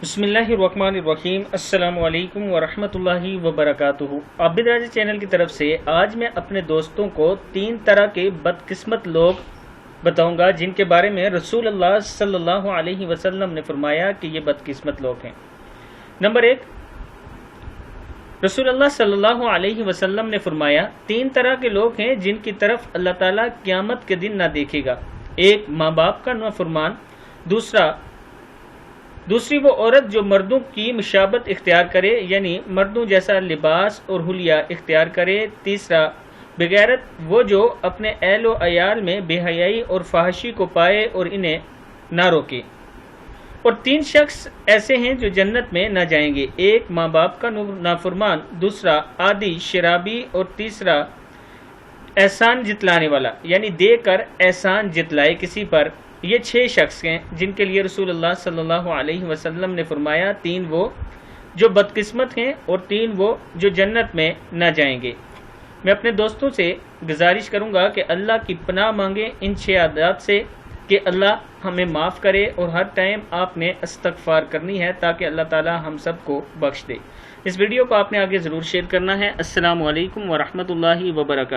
بسم اللہ الرحمن الرحیم۔ السلام علیکم ورحمۃ اللہ وبرکاتہ۔ عابد راجہ چینل کی طرف سے آج میں اپنے دوستوں کو 3 طرح کے بدقسمت لوگ بتاؤں گا جن کے بارے میں رسول اللہ صلی اللہ علیہ وسلم نے فرمایا کہ یہ بدقسمت لوگ ہیں۔ نمبر 1، رسول اللہ صلی اللہ علیہ وسلم نے فرمایا 3 طرح کے لوگ ہیں جن کی طرف اللہ تعالیٰ قیامت کے دن نہ دیکھے گا۔ 1، ماں باپ کا نافرمان۔ دوسری وہ عورت جو مردوں کی مشابہت اختیار کرے، یعنی مردوں جیسا لباس اور حلیہ اختیار کرے۔ تیسرا، بغیرت وہ جو اپنے اہل و عیال میں بے حیائی اور فحاشی کو پائے اور انہیں نہ روکے۔ اور 3 شخص ایسے ہیں جو جنت میں نہ جائیں گے۔ 1، ماں باپ کا نافرمان۔ دوسرا، عادی شرابی۔ اور تیسرا، احسان جتلانے والا، یعنی دے کر احسان جتلائے کسی پر۔ یہ 6 شخص ہیں جن کے لیے رسول اللہ صلی اللہ علیہ وسلم نے فرمایا 3 وہ جو بدقسمت ہیں اور 3 وہ جو جنت میں نہ جائیں گے۔ میں اپنے دوستوں سے گزارش کروں گا کہ اللہ کی پناہ مانگیں ان 6 عادات سے کہ اللہ ہمیں معاف کرے، اور ہر ٹائم آپ نے استغفار کرنی ہے تاکہ اللہ تعالی ہم سب کو بخش دے۔ اس ویڈیو کو آپ نے آگے ضرور شیئر کرنا ہے۔ السلام علیکم ورحمۃ اللہ وبرکاتہ۔